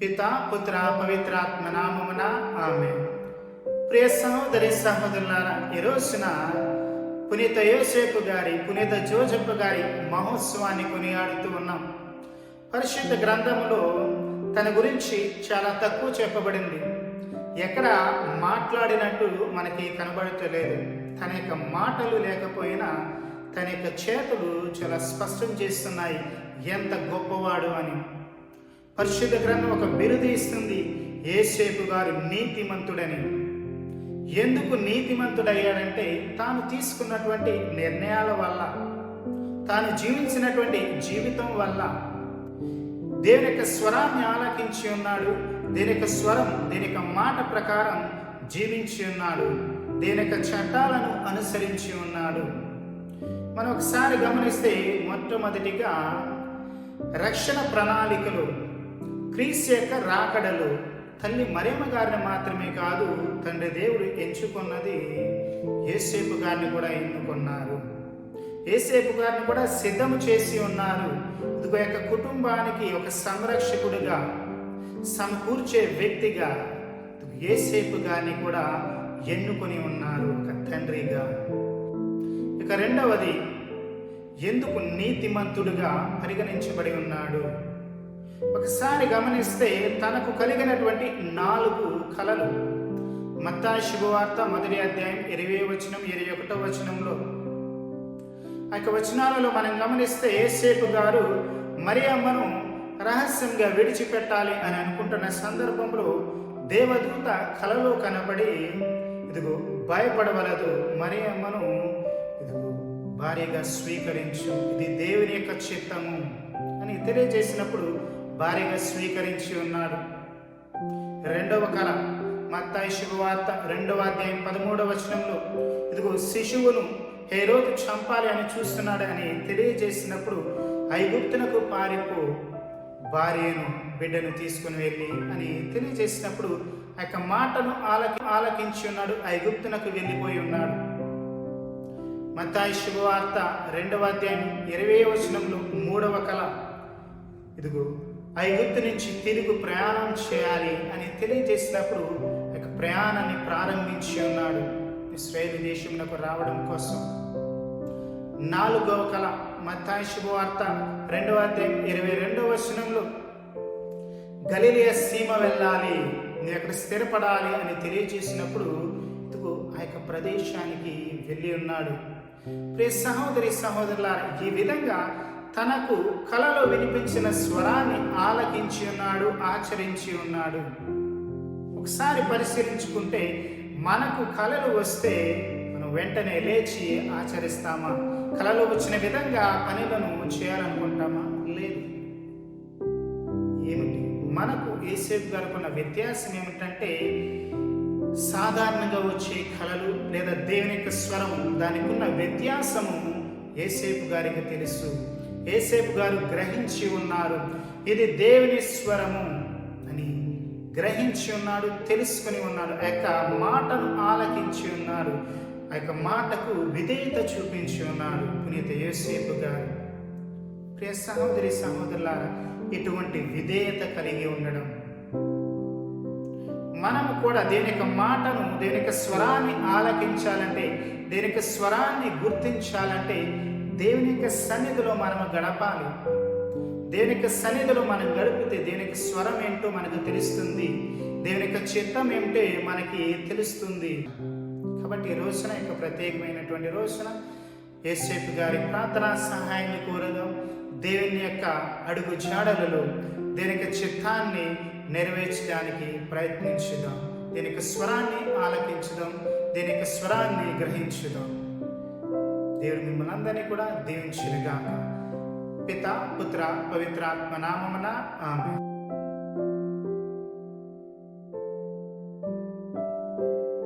పితా పుత్ర పవిత్రాత్మ నామమున ఆమేన్. ప్రియ సహోదరి సహోదరులారా, ఈ రోజున పునీత యోసేపు గారి, పునీత జోజప్ప గారి మహోత్సవాన్ని కొనియాడుతూ ఉన్నాం. పరిశుద్ధ గ్రంథములో తన గురించి చాలా తక్కువ చెప్పబడింది. ఎక్కడ మాట్లాడినట్టు మనకి కనబడతలేదు. తన యొక్క మాటలు లేకపోయినా తన యొక్క చేతులు చాలా స్పష్టం చేస్తున్నాయి ఎంత గొప్పవాడు అని. పరిశుద్ధ గ్రంథం ఒక బిరుదు ఇస్తుంది, యోసేపు గారు నీతిమంతుడని. ఎందుకు నీతిమంతుడయ్యాడంటే తాను తీసుకున్నటువంటి నిర్ణయాల వల్ల, తాను జీవించినటువంటి జీవితం వల్ల. దేవుని యొక్క స్వరాన్ని ఆలకించి ఉన్నాడు. దేని యొక్క స్వరం, దేని యొక్క మాట ప్రకారం జీవించి ఉన్నాడు. దేని యొక్క చట్టాలను అనుసరించి ఉన్నాడు. మనం ఒకసారి గమనిస్తే మొట్టమొదటిగా రక్షణ ప్రణాళికలు, క్రీస్తు యొక్క రాకడలు తల్లి మరియమ్మ గారిని మాత్రమే కాదు, తండ్రి దేవుడు ఎంచుకున్నది యోసేపు గారిని కూడా ఎన్నుకున్నారు. యోసేపు గారిని కూడా సిద్ధము చేసి ఉన్నారు. ఇదిగో యొక్క కుటుంబానికి ఒక సంరక్షకుడిగా, సమకూర్చే వ్యక్తిగా యోసేపు గారిని కూడా ఎన్నుకొని ఉన్నారు, ఒక తండ్రిగా. ఇక రెండవది, ఎందుకు నీతిమంతుడుగా పరిగణించబడి ఉన్నాడు? ఒకసారి గమనిస్తే తనకు కలిగినటువంటి 4 కలలు, మత్తయి శుభవార్త 1వ అధ్యాయం 20వ వచనం 21వ వచనంలో, ఆ యొక్క వచనాలలో మనం గమనిస్తే యోసేపు గారు మరియమ్మను రహస్యంగా విడిచిపెట్టాలి అని అనుకుంటున్న సందర్భంలో దేవదూత కలలో కనబడి, ఇదిగో భయపడవలదు, మరియమ్మను ఇదిగో భార్యగా స్వీకరించు, ఇది దేవుని యొక్క చిత్తము అని తెలియజేసినప్పుడు భార్యగా స్వీకరించి ఉన్నాడు. రెండవ కళ, మత్తయి శుభవార్త 2వ అధ్యాయం 13వ వచనంలో, ఇదిగో శిశువును హేరోదు చంపాలి అని చూస్తున్నాడు అని తెలియజేసినప్పుడు ఐగుప్తునకు పారిపో, భార్యను బిడ్డను తీసుకుని వెళ్ళి అని తెలియజేసినప్పుడు ఆ యొక్క మాటను ఆలకించి ఉన్నాడు, ఐగుప్తునకు వెళ్ళిపోయి ఉన్నాడు. మత్తయి శుభవార్త 2వ అధ్యాయం 20వ వచనంలో 3వ కళ, ఇదిగో ఐగుప్తు నుంచి తిరుగు ప్రయాణం చేయాలి అని తెలియజేసినప్పుడు ఆ యొక్క ప్రయాణాన్ని ప్రారంభించి ఉన్నాడు ఇశ్రాయేలు దేశమునకు రావడం కోసం. 4వ కళ, మత్తయి శుభవార్త 2వ అధ్యాయం 22వ వచనంలో, గలిలయ సీమ వెళ్ళాలి, మీరు అక్కడ స్థిరపడాలి అని తెలియజేసినప్పుడు ఇదిగో ఆ యొక్క ప్రదేశానికి వెళ్ళి ఉన్నాడు. ప్రియ సహోదరి సహోదరులారా, ఈ విధంగా తనకు కలలో వినిపించిన స్వరాన్ని ఆలకించి ఉన్నాడు, ఆచరించి ఉన్నాడు. ఒకసారి పరిశీలించుకుంటే మనకు కలలు వస్తే మనం వెంటనే లేచి ఆచరిస్తామా? కలలో వచ్చిన విధంగా పనులను చేయాలనుకుంటామా? లేదు. ఏమిటి మనకు యోసేపు గారికి ఉన్న వ్యత్యాసం ఏమిటంటే, సాధారణంగా వచ్చే కలలు లేదా దేవుని యొక్క స్వరం, దానికి ఉన్న వ్యత్యాసము యోసేపు గారికి తెలుసు. యోసేపు గారు గ్రహించి ఉన్నారు, ఇది దేవుని స్వరము అని గ్రహించి ఉన్నాడు, తెలుసుకుని ఉన్నాడు. ఆ యొక్క మాటను ఆలకించి ఉన్నాడు, ఆ యొక్క మాటకు విధేయత చూపించి ఉన్నాడు పునీత యోసేపు గారు. ప్రియ సహోదరి సహోదరులారా, ఇటువంటి విధేయత కలిగి ఉండడం, మనము కూడా దేని యొక్క మాటను, దేని యొక్క స్వరాన్ని ఆలకించాలంటే, దేని యొక్క స్వరాన్ని గుర్తించాలంటే దేవుని యొక్క సన్నిధిలో మనము గడపాలి. దేవుని యొక్క సన్నిధిలో మనం గడిపితే దేవుని యొక్క స్వరం ఏంటో మనకు తెలుస్తుంది, దేవుని యొక్క చిత్తం ఏమిటో మనకి తెలుస్తుంది. కాబట్టి ఈ రోజున యొక్క ప్రత్యేకమైనటువంటి రోజున యోసేపు గారి ప్రార్థనా సహాయాన్ని కోరదాం. దేవుని యొక్క అడుగు జాడలలో దేవుని యొక్క చిత్తాన్ని నెరవేర్చడానికి ప్రయత్నించుదాం. దీని యొక్క స్వరాన్ని ఆలకించుదాం, దీని యొక్క స్వరాన్ని గ్రహించుదాం. దేవుడు మిమ్మల్ని అందరినీ కూడా దీవించునుగాక. పితా పుత్ర పవిత్రాత్మ నామమున ఆమేన్.